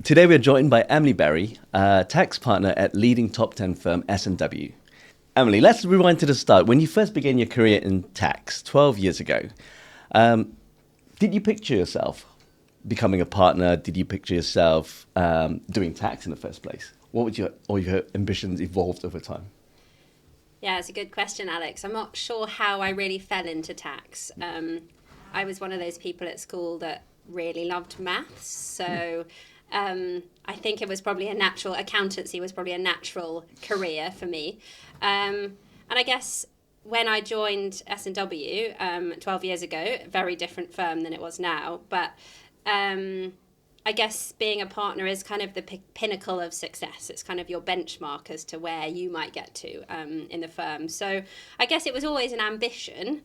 Today we're joined by Emily Berry, tax partner at leading top 10 firm S&W. Emily, let's rewind to the start. When you first began your career in tax 12 years ago, did you picture yourself becoming a partner? Did you picture yourself doing tax in the first place? What would your ambitions evolved over time? Yeah, it's a good question, Alex. I'm not sure how I really fell into tax. I was one of those people at school that really loved maths. So I think it was probably accountancy was probably a natural career for me. And I guess when I joined S&W 12 years ago, very different firm than it was now. But I guess being a partner is kind of the pinnacle of success. It's kind of your benchmark as to where you might get to in the firm. So I guess it was always an ambition.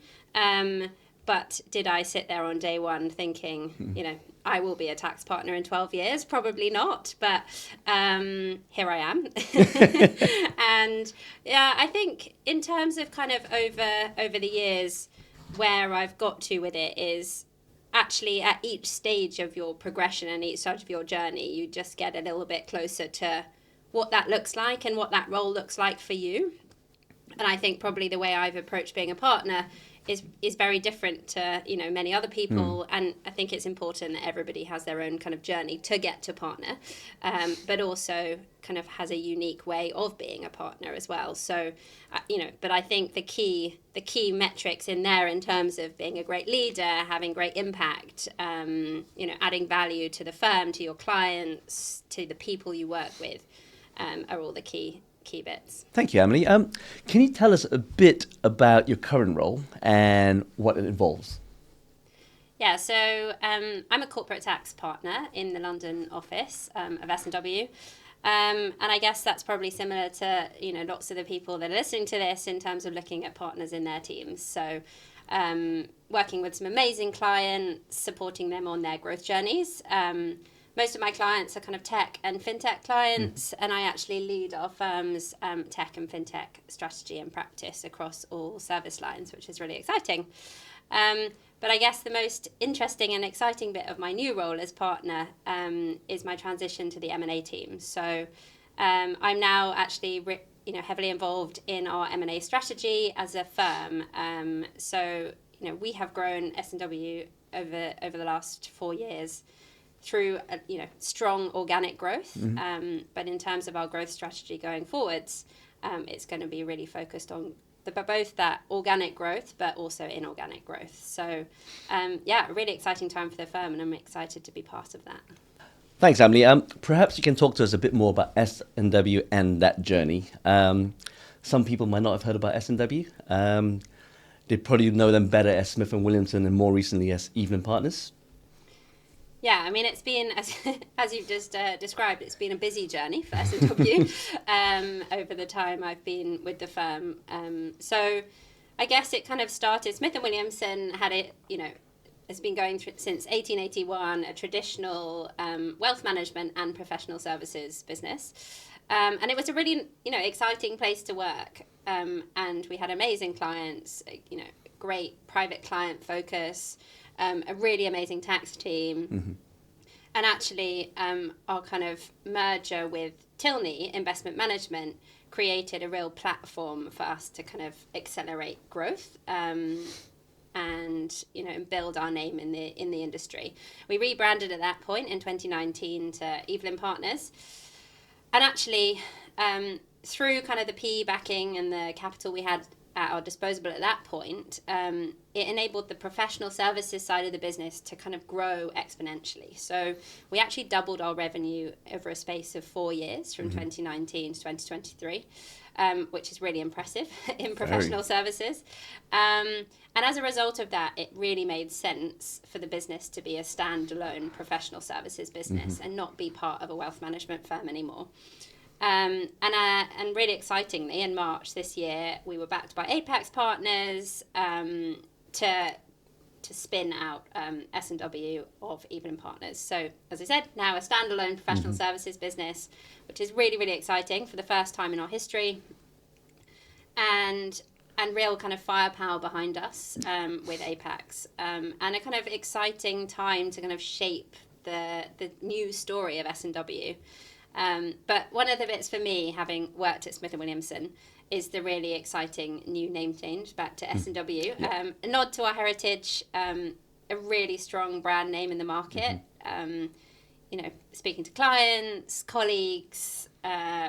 But did I sit there on day one thinking, I will be a tax partner in 12 years? Probably not. But here I am. And yeah, I think in terms of kind of over the years, where I've got to with it is actually at each stage of your progression and each stage of your journey, you just get a little bit closer to what that looks like and what that role looks like for you. And I think probably the way I've approached being a partner is very different to many other people, and I think it's important that everybody has their own kind of journey to get to partner, but also kind of has a unique way of being a partner as well. So but I think the key metrics in there in terms of being a great leader, having great impact, adding value to the firm, to your clients, to the people you work with, are all the key bits. Thank you, Emily. Can you tell us a bit about your current role and what it involves? Yeah, so I'm a corporate tax partner in the London office of S&W. And I guess that's probably similar to lots of the people that are listening to this in terms of looking at partners in their teams. So working with some amazing clients, supporting them on their growth journeys. Most of my clients are kind of tech and fintech clients, and I actually lead our firm's tech and fintech strategy and practice across all service lines, which is really exciting. But I guess the most interesting and exciting bit of my new role as partner is my transition to the M&A team. So I'm now actually heavily involved in our M&A strategy as a firm. So we have grown S&W over the last 4 years through strong organic growth, but in terms of our growth strategy going forwards, it's going to be really focused on both that organic growth but also inorganic growth. So a really exciting time for the firm, and I'm excited to be part of that. Thanks, Emily. Perhaps you can talk to us a bit more about S&W and that journey. Some people might not have heard about S&W. They probably know them better as Smith & Williamson and more recently as Evelyn Partners. Yeah, I mean, it's been, as you've just described, it's been a busy journey for S&W over the time I've been with the firm. So I guess it kind of started, Smith & Williamson has been going through since 1881, a traditional wealth management and professional services business. And it was a really, exciting place to work. And we had amazing clients, great private client focus, a really amazing tax team. And actually our kind of merger with Tilney Investment Management created a real platform for us to kind of accelerate growth and build our name in the industry. We rebranded at that point in 2019 to Evelyn Partners, and actually through kind of the PE backing and the capital we had at our disposal at that point, it enabled the professional services side of the business to kind of grow exponentially. So we actually doubled our revenue over a space of 4 years from 2019 to 2023, which is really impressive in professional services. And as a result of that, it really made sense for the business to be a standalone professional services business and not be part of a wealth management firm anymore. And really excitingly, in March this year, we were backed by Apax Partners to spin out S&W of Evelyn Partners. So, as I said, now a standalone professional services business, which is really, really exciting for the first time in our history, and real kind of firepower behind us with Apax, and a kind of exciting time to kind of shape the news story of S&W. But one of the bits for me, having worked at Smith & Williamson, is the really exciting new name change back to S&W. Yeah. A nod to our heritage, a really strong brand name in the market. You know, speaking to clients, colleagues,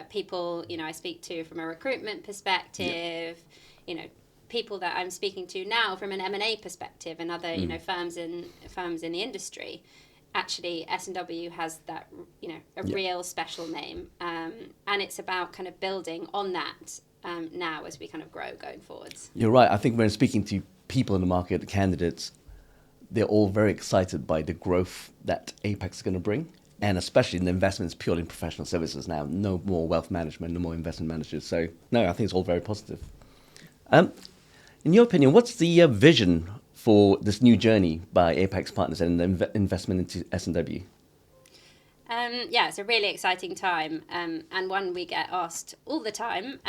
people, you know, I speak to from a recruitment perspective, you know, people that I'm speaking to now from an M&A perspective and other, you know, firms in the industry. Actually, S&W has that, you know, a real special name. And it's about kind of building on that now as we kind of grow going forwards. You're right. I think when speaking to people in the market, the candidates, they're all very excited by the growth that Apex is going to bring, and especially in the investments purely in professional services now. No more wealth management, no more investment managers. So, no, I think it's all very positive. In your opinion, what's the vision for this new journey by Apex Partners and the investment into S&W? Yeah, it's a really exciting time, and one we get asked all the time.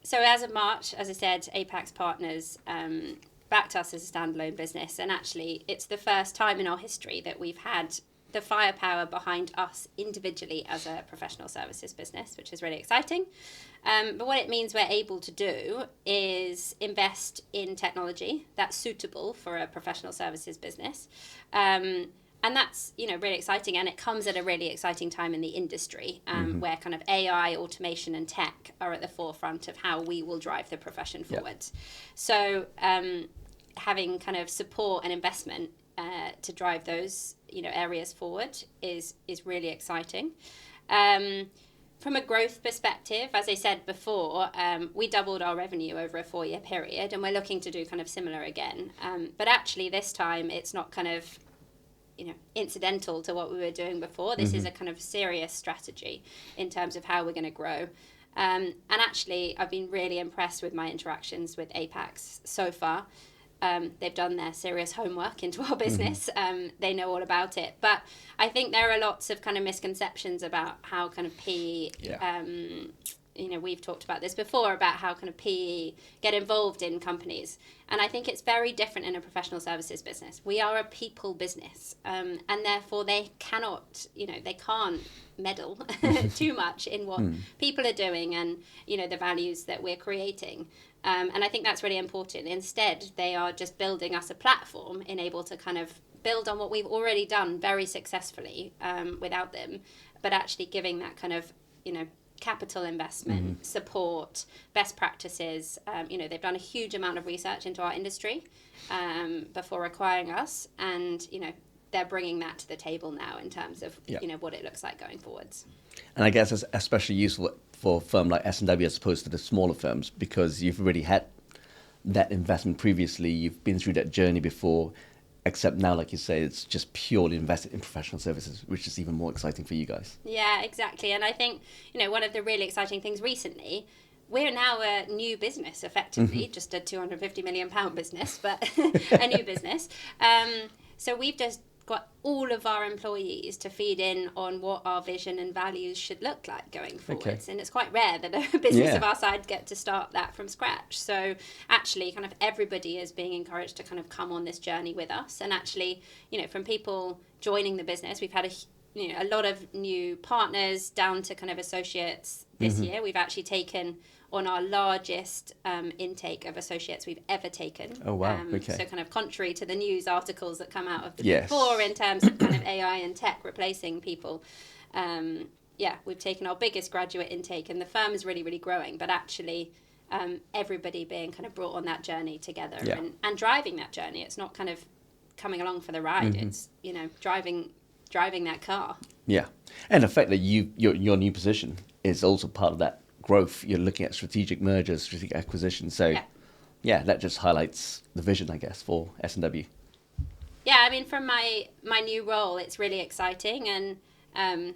So as of March, as I said, Apex Partners backed us as a standalone business, and actually it's the first time in our history that we've had the firepower behind us individually as a professional services business, which is really exciting. But what it means we're able to do is invest in technology that's suitable for a professional services business. And that's, you know, really exciting, and it comes at a really exciting time in the industry, where kind of AI, automation, and tech are at the forefront of how we will drive the profession forward. So having kind of support and investment to drive those, you know, areas forward is really exciting. From a growth perspective, as I said before, we doubled our revenue over a 4-year period, and we're looking to do kind of similar again. But actually, this time it's not kind of, you know, incidental to what we were doing before. This is a kind of serious strategy in terms of how we're going to grow. And actually, I've been really impressed with my interactions with Apex so far. They've done their serious homework into our business. They know all about it. But I think there are lots of kind of misconceptions about how kind of PE, you know, we've talked about this before, about how kind of PE get involved in companies. And I think it's very different in a professional services business. We are a people business, and therefore they cannot, you know, they can't meddle too much in what people are doing and, you know, the values that we're creating. And I think that's really important. Instead, they are just building us a platform and able to kind of build on what we've already done very successfully without them, but actually giving that kind of, you know, capital investment, support, best practices. You know, they've done a huge amount of research into our industry before acquiring us, and, you know, they're bringing that to the table now in terms of, you know, what it looks like going forwards. And I guess it's especially useful for a firm like S&W as opposed to the smaller firms, because you've already had that investment previously, you've been through that journey before, except now, like you say, it's just purely invested in professional services, which is even more exciting for you guys. Yeah, exactly. And I think, you know, one of the really exciting things recently, we're now a new business, effectively, just a £250 million business, but a new business. So we've just got all of our employees to feed in on what our vision and values should look like going forwards. And it's quite rare that a business of our side get to start that from scratch. So actually kind of everybody is being encouraged to kind of come on this journey with us. And actually, you know, from people joining the business, we've had a lot of new partners down to kind of associates this year. We've actually taken on our largest intake of associates we've ever taken. Oh, wow. So kind of contrary to the news articles that come out of the Big Four in terms of kind of AI and tech replacing people. We've taken our biggest graduate intake, and the firm is really, really growing. But actually, everybody being kind of brought on that journey together and driving that journey. It's not kind of coming along for the ride. It's, you know, driving that car. Yeah. And the fact that your new position is also part of that growth. You're looking at strategic mergers, strategic acquisitions. So, that just highlights the vision, I guess, for S&W. Yeah, I mean, from my new role, it's really exciting. And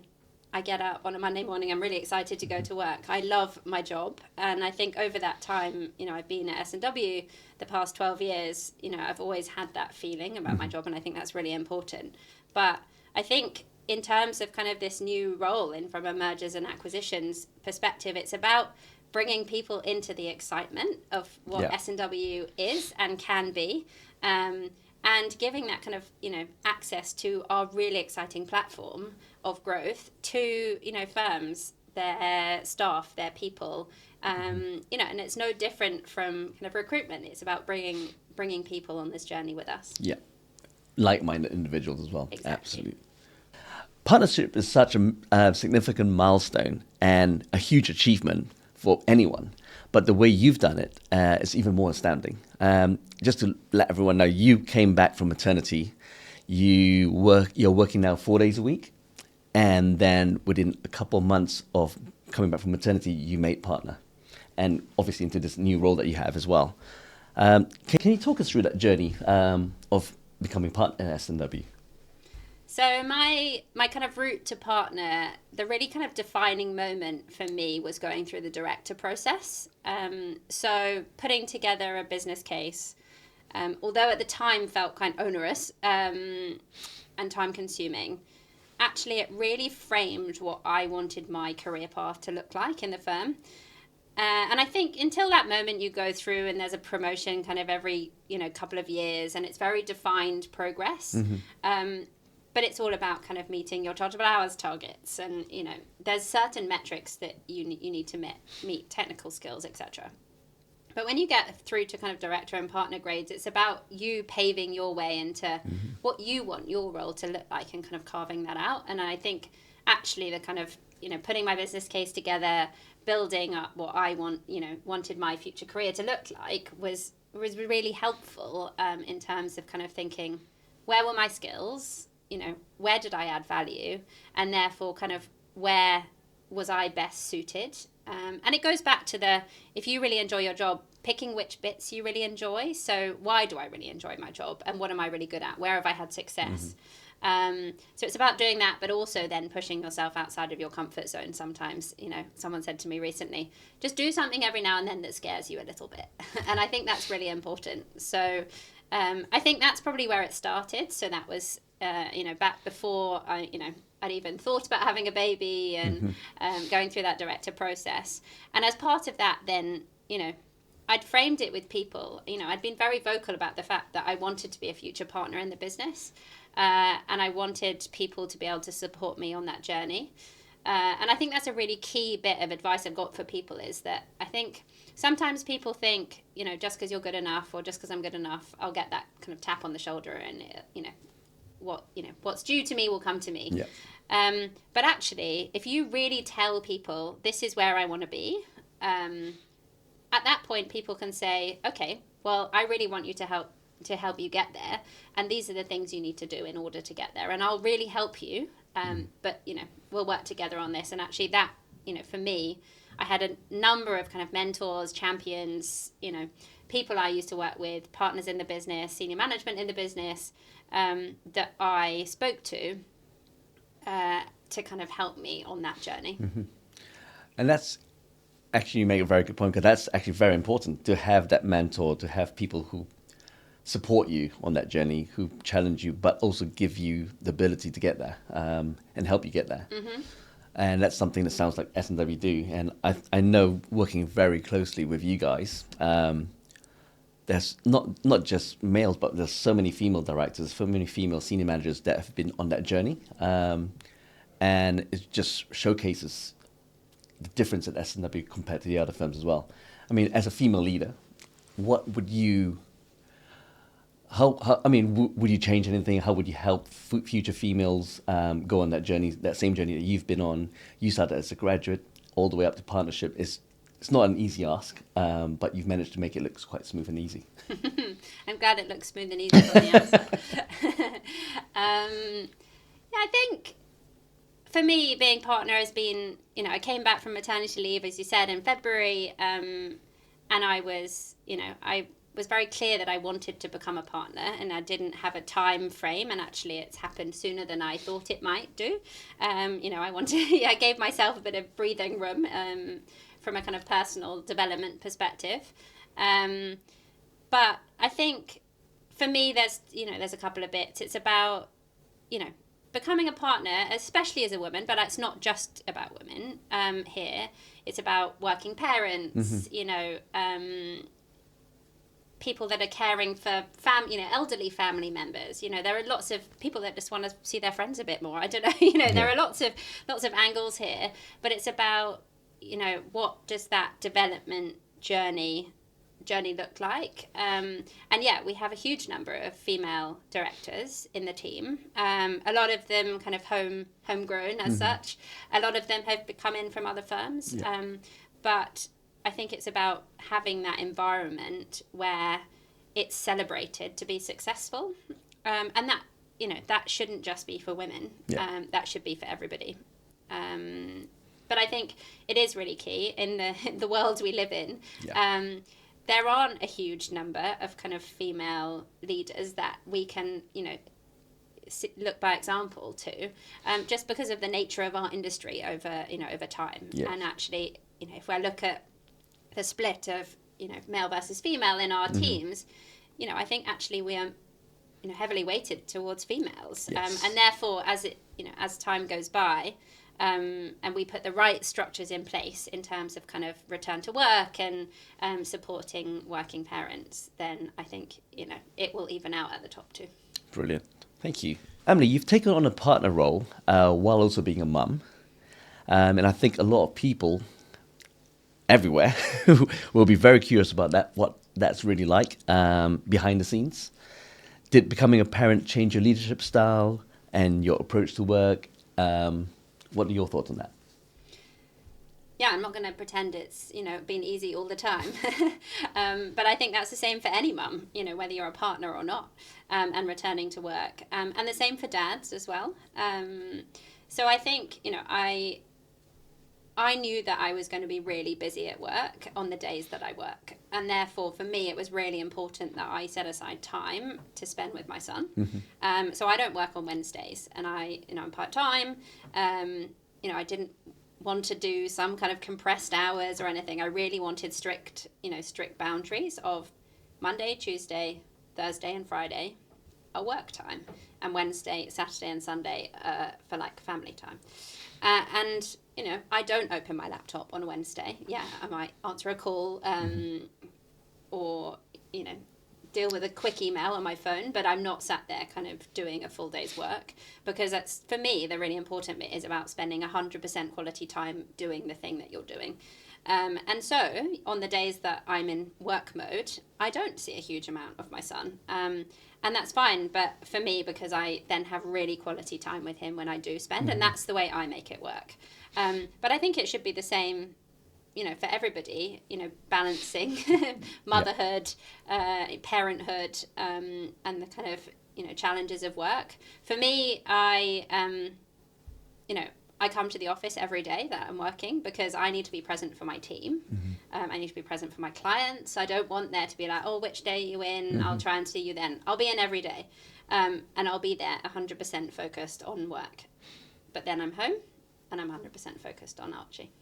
I get up on a Monday morning, I'm really excited to go to work. I love my job. And I think over that time, you know, I've been at S&W the past 12 years, you know, I've always had that feeling about my job. And I think that's really important. But I think in terms of kind of this new role in from a mergers and acquisitions perspective, it's about bringing people into the excitement of what S&W is and can be, and giving that kind of, access to our really exciting platform of growth to, firms, their staff, their people, and it's no different from kind of recruitment. It's about bringing people on this journey with us. Yeah. Like-minded individuals as well. Exactly. Absolutely. Partnership is such a significant milestone and a huge achievement for anyone. But the way you've done it is even more astounding. Just to let everyone know, you came back from maternity. You're working now 4 days a week. And then within a couple of months of coming back from maternity, you made partner. And obviously into this new role that you have as well. Can you talk us through that journey of becoming partner at S&W? So my kind of route to partner, the really kind of defining moment for me was going through the director process. So putting together a business case, although at the time felt kind of onerous and time consuming, actually it really framed what I wanted my career path to look like in the firm. And I think until that moment you go through and there's a promotion kind of every, couple of years, and it's very defined progress. But it's all about kind of meeting your chargeable hours targets, and there's certain metrics that you need to meet technical skills, etc. But when you get through to kind of director and partner grades, it's about you paving your way into what you want your role to look like and kind of carving that out. And I think actually the kind of putting my business case together, building up what I wanted my future career to look like was really helpful in terms of kind of thinking, where were my skills? Where did I add value? And therefore kind of where was I best suited? And it goes back to if you really enjoy your job, picking which bits you really enjoy. So why do I really enjoy my job? And what am I really good at? Where have I had success? So it's about doing that, but also then pushing yourself outside of your comfort zone. Sometimes, someone said to me recently, just do something every now and then that scares you a little bit. And I think that's really important. So I think that's probably where it started. So that was, back before I'd even thought about having a baby and going through that director process. And as part of that, then, I'd framed it with people. I'd been very vocal about the fact that I wanted to be a future partner in the business. And I wanted people to be able to support me on that journey. And I think that's a really key bit of advice I've got for people, is that I think sometimes people think, just because you're good enough or just because I'm good enough, I'll get that kind of tap on the shoulder and, what's due to me will come to me. Yeah. But actually, if you really tell people this is where I want to be, at that point, people can say, okay, well, I really want you to help you get there. And these are the things you need to do in order to get there. And I'll really help you. But, we'll work together on this. And actually that, for me, I had a number of kind of mentors, champions, people I used to work with, partners in the business, senior management in the business, that I spoke to kind of help me on that journey. And that's actually, you make a very good point, because that's actually very important to have that mentor, to have people who support you on that journey, who challenge you, but also give you the ability to get there and help you get there. And that's something that sounds like S&W do. And I know, working very closely with you guys, there's not just males, but there's so many female directors, so many female senior managers that have been on that journey. And it just showcases the difference at S&W compared to the other firms as well. I mean, as a female leader, what would you... would you change anything? How would you help future females go on that journey, that same journey that you've been on? You started as a graduate all the way up to partnership. It's not an easy ask, but you've managed to make it look quite smooth and easy. I'm glad it looks smooth and easy from the outside. I think for me, being partner has been, I came back from maternity leave, as you said, in February, and I was very clear that I wanted to become a partner, and I didn't have a time frame, and actually it's happened sooner than I thought it might do. I gave myself a bit of breathing room from a kind of personal development perspective. But I think for me, there's a couple of bits. It's about, becoming a partner, especially as a woman, but it's not just about women here. It's about working parents, people that are caring for elderly family members. There are lots of people that just want to see their friends a bit more. I don't know. There are lots of angles here, but it's about, what does that development journey look like? And yeah, we have a huge number of female directors in the team. A lot of them kind of homegrown as such. A lot of them have come in from other firms. Yeah. But I think it's about having that environment where it's celebrated to be successul, and that that shouldn't just be for women. Yeah. That should be for everybody. But I think it is really key in the world we live in. Yeah. There aren't a huge number of kind of female leaders that we can look by example to, just because of the nature of our industry over time. Yes. And actually, if I look at the split of male versus female in our teams, I think actually we are heavily weighted towards females. Yes. And therefore, as time goes by, and we put the right structures in place in terms of kind of return to work and supporting working parents, then I think it will even out at the top too. Brilliant. Thank you. Emily, you've taken on a partner role while also being a mum. And I think a lot of people everywhere will be very curious about that, what that's really like behind the scenes. Did becoming a parent change your leadership style and your approach to work? What are your thoughts on that? Yeah, I'm not going to pretend it's been easy all the time, but I think that's the same for any mum, whether you're a partner or not, and returning to work, and the same for dads as well. So I think I knew that I was going to be really busy at work on the days that I work, and therefore for me it was really important that I set aside time to spend with my son. So I don't work on Wednesdays, and I'm part-time. I didn't want to do some kind of compressed hours or anything. I really wanted strict boundaries of Monday, Tuesday, Thursday and Friday are work time, and Wednesday, Saturday and Sunday for like family time. And I don't open my laptop on a Wednesday. Yeah, I might answer a call or deal with a quick email on my phone, but I'm not sat there kind of doing a full day's work, because that's, for me, the really important bit is about spending 100% quality time doing the thing that you're doing. And so on the days that I'm in work mode, I don't see a huge amount of my son. And that's fine, but for me, because I then have really quality time with him when I do spend, and that's the way I make it work. But I think it should be the same, for everybody, balancing motherhood, parenthood, and the kind of, challenges of work. For me, I come to the office every day that I'm working because I need to be present for my team. I need to be present for my clients. I don't want there to be like, oh, which day are you in? I'll try and see you then. I'll be in every day. And I'll be there 100% focused on work. But then I'm home and I'm 100% focused on Archie.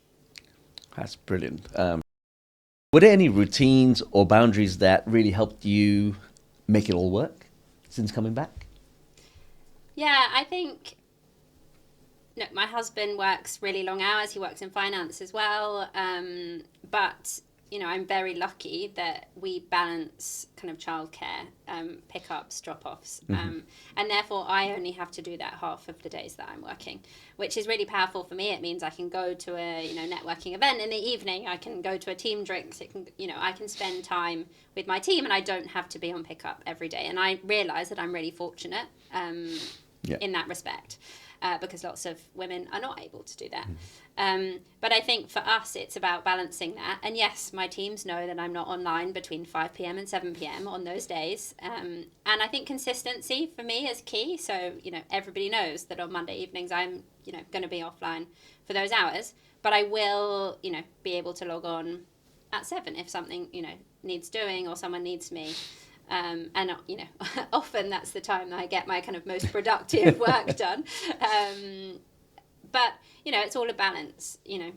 That's brilliant. Were there any routines or boundaries that really helped you make it all work since coming back? Yeah, I think my husband works really long hours. He works in finance as well. But, I'm very lucky that we balance kind of childcare, pickups, drop-offs. And therefore, I only have to do that half of the days that I'm working, which is really powerful for me. It means I can go to a, networking event in the evening. I can go to a team drinks. I can spend time with my team, and I don't have to be on pickup every day. And I realise that I'm really fortunate in that respect. Because lots of women are not able to do that. But I think for us, it's about balancing that. And yes, my teams know that I'm not online between 5 p.m. and 7 p.m. on those days. And I think consistency for me is key. So, everybody knows that on Monday evenings, I'm, going to be offline for those hours. But I will, be able to log on at 7 if something, needs doing or someone needs me. And often that's the time that I get my kind of most productive work done. But it's all a balance. It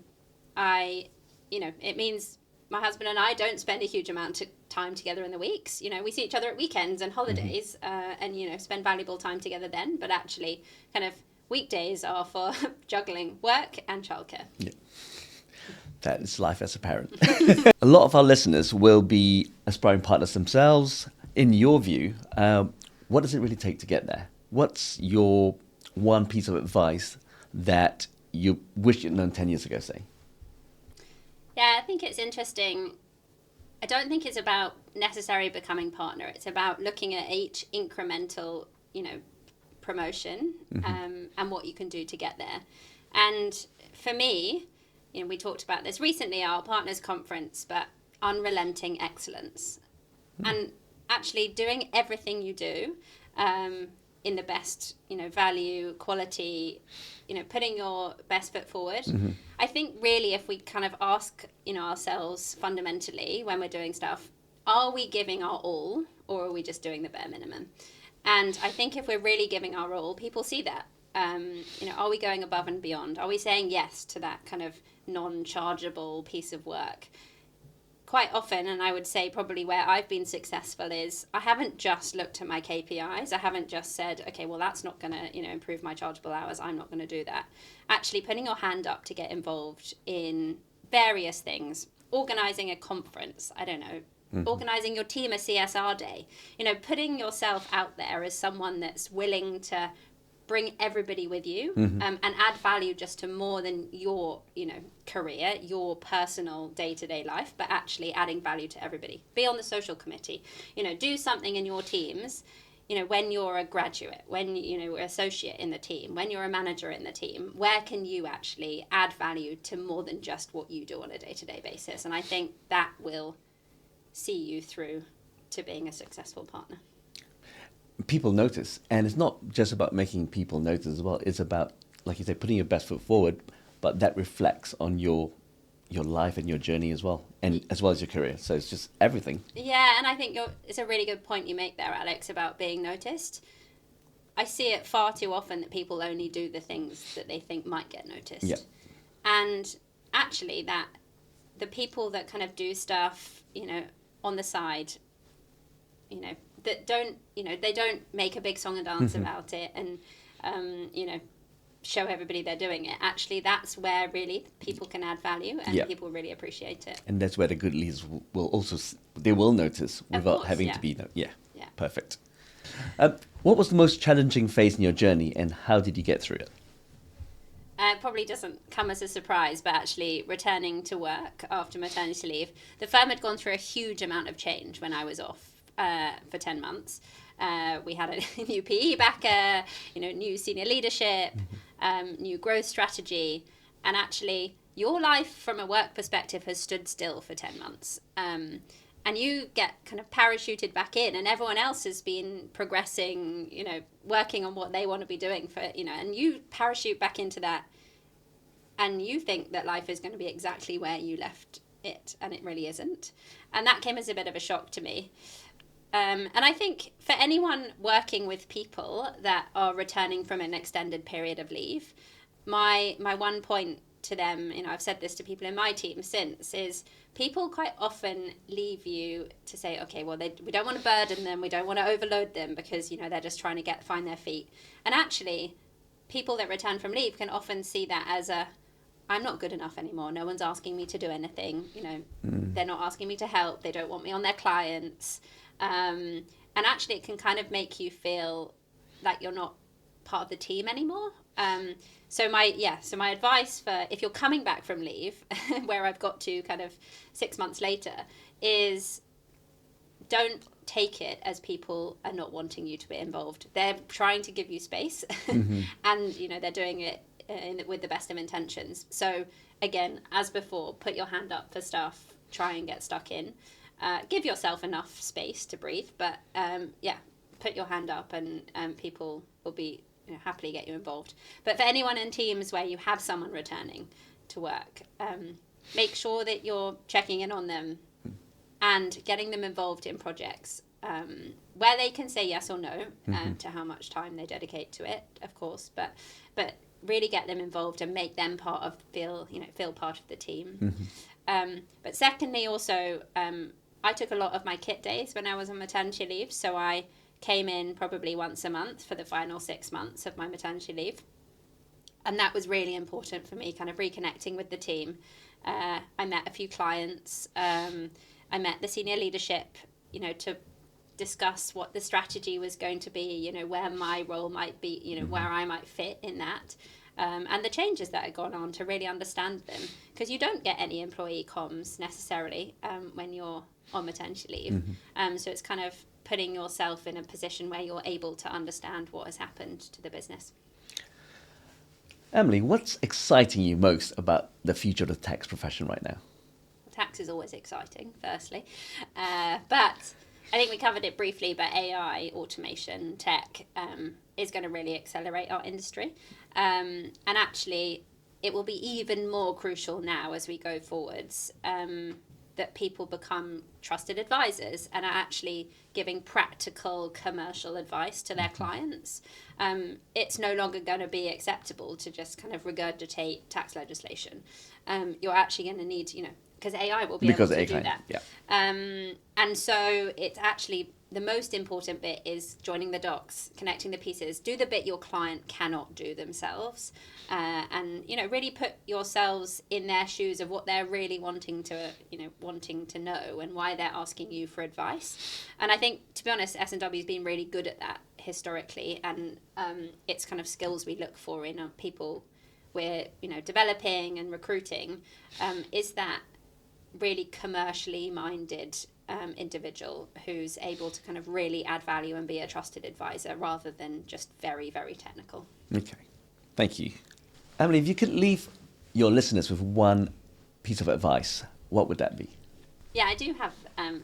means my husband and I don't spend a huge amount of time together in the weeks. We see each other at weekends and holidays, and spend valuable time together then. But actually, kind of weekdays are for juggling work and childcare. Yeah. That is life as a parent. A lot of our listeners will be aspiring partners themselves. In your view, what does it really take to get there? What's your one piece of advice that you wish you'd known 10 years ago, say? Yeah, I think it's interesting. I don't think it's about necessarily becoming partner. It's about looking at each incremental, promotion, and what you can do to get there. And for me, we talked about this recently, our partners conference, but unrelenting excellence. And actually doing everything you do in the best, value, quality, putting your best foot forward. I think really if we kind of ask, ourselves fundamentally when we're doing stuff, are we giving our all or are we just doing the bare minimum? And I think if we're really giving our all, people see that. Are we going above and beyond? Are we saying yes to that kind of non-chargeable piece of work? Quite often, and I would say probably where I've been successful is I haven't just looked at my KPIs. I haven't just said, okay, well, that's not going to, improve my chargeable hours. I'm not going to do that. Actually putting your hand up to get involved in various things, organizing a conference, I don't know, organizing your team a CSR day, putting yourself out there as someone that's willing to bring everybody with you and add value just to more than your career, your personal day-to-day life, but actually adding value to everybody. Be on the social committee, do something in your teams, when you're a graduate, when you're an associate in the team, when you're a manager in the team, where can you actually add value to more than just what you do on a day-to-day basis? And I think that will see you through to being a successful partner. People notice, and it's not just about making people notice as well. It's about, like you say, putting your best foot forward, but that reflects on your life and your journey as well, and as well as your career. So it's just everything. Yeah, and I think it's a really good point you make there, Alex, about being noticed. I see it far too often that people only do the things that they think might get noticed. Yep. And actually that the people that kind of do stuff, on the side, that don't, they don't make a big song and dance about it and, show everybody they're doing it. Actually, that's where really people can add value and people really appreciate it. And that's where the good leaders will also, they will notice without having to be, perfect. What was the most challenging phase in your journey and how did you get through it? It probably doesn't come as a surprise, but actually returning to work after maternity leave, the firm had gone through a huge amount of change when I was off for 10 months. We had a new PE backer, new senior leadership, new growth strategy, and actually your life from a work perspective has stood still for 10 months. And you get kind of parachuted back in and everyone else has been progressing, working on what they want to be doing for, and you parachute back into that and you think that life is going to be exactly where you left it, and it really isn't. And that came as a bit of a shock to me. And I think for anyone working with people that are returning from an extended period of leave, my one point to them, I've said this to people in my team since, is people quite often leave you to say, okay, well, we don't want to burden them, we don't want to overload them because, they're just trying to find their feet. And actually, people that return from leave can often see that as I'm not good enough anymore. No one's asking me to do anything. They're not asking me to help. They don't want me on their clients. And actually it can kind of make you feel like you're not part of the team anymore. So my advice for if you're coming back from leave, where I've got to kind of 6 months later, is don't take it as people are not wanting you to be involved. They're trying to give you space and, they're doing it with the best of intentions. So again, as before, put your hand up for stuff, try and get stuck in. Give yourself enough space to breathe, but put your hand up and people will be happily get you involved. But for anyone in teams where you have someone returning to work, make sure that you're checking in on them and getting them involved in projects where they can say yes or no to how much time they dedicate to it, of course, but really get them involved and make them feel part of the team. But secondly, also, I took a lot of my kit days when I was on maternity leave, so I came in probably once a month for the final 6 months of my maternity leave. And that was really important for me, kind of reconnecting with the team. I met a few clients. I met the senior leadership, to discuss what the strategy was going to be, where my role might be, where I might fit in that. And the changes that had gone on, to really understand them. Because you don't get any employee comms necessarily when you're on maternity leave. So it's kind of putting yourself in a position where you're able to understand what has happened to the business. Emily, what's exciting you most about the future of the tax profession right now? Tax is always exciting, firstly. But I think we covered it briefly, but AI, automation, tech is going to really accelerate our industry. And actually, it will be even more crucial now as we go forwards that people become trusted advisors and are actually giving practical commercial advice to their clients. It's no longer going to be acceptable to just kind of regurgitate tax legislation. You're actually going to need, because AI will be able to do that. Yeah. And so it's actually, the most important bit is joining the dots, connecting the pieces. Do the bit your client cannot do themselves, and really put yourselves in their shoes of what they're really wanting to know and why they're asking you for advice. And I think, to be honest, S&W has been really good at that historically, and it's kind of skills we look for in people we're developing and recruiting, is that really commercially minded individual who's able to kind of really add value and be a trusted advisor rather than just very, very technical. Okay, thank you. Emily, if you could leave your listeners with one piece of advice, what would that be? Yeah, I do have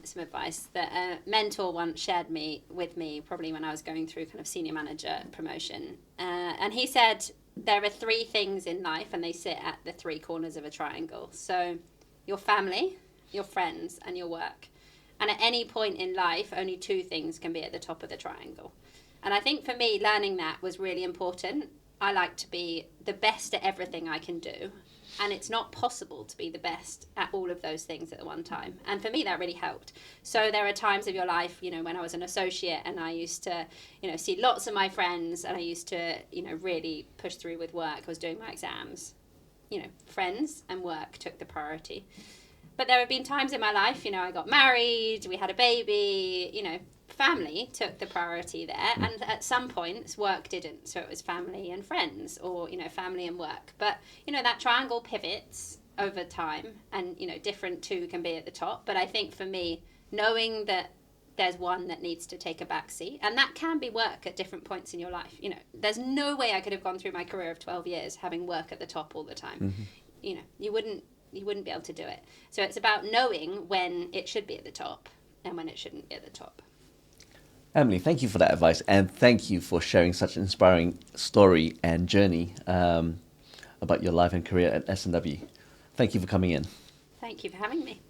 some advice that a mentor once shared with me, probably when I was going through kind of senior manager promotion. And he said, there are three things in life and they sit at the three corners of a triangle. So your family, your friends, and your work. And at any point in life, only two things can be at the top of the triangle. And I think for me, learning that was really important. I like to be the best at everything I can do. And it's not possible to be the best at all of those things at one time. And for me, that really helped. So there are times of your life, when I was an associate and I used to, see lots of my friends and I used to, really push through with work. I was doing my exams. Friends and work took the priority. But there have been times in my life, I got married, we had a baby, family took the priority there. And at some points, work didn't. So it was family and friends, or, family and work. But, that triangle pivots over time and, different two can be at the top. But I think for me, knowing that there's one that needs to take a back seat, and that can be work at different points in your life. There's no way I could have gone through my career of 12 years having work at the top all the time. You wouldn't be able to do it. So it's about knowing when it should be at the top and when it shouldn't be at the top. Emily, thank you for that advice, and thank you for sharing such an inspiring story and journey about your life and career at S&W. Thank you for coming in. Thank you for having me.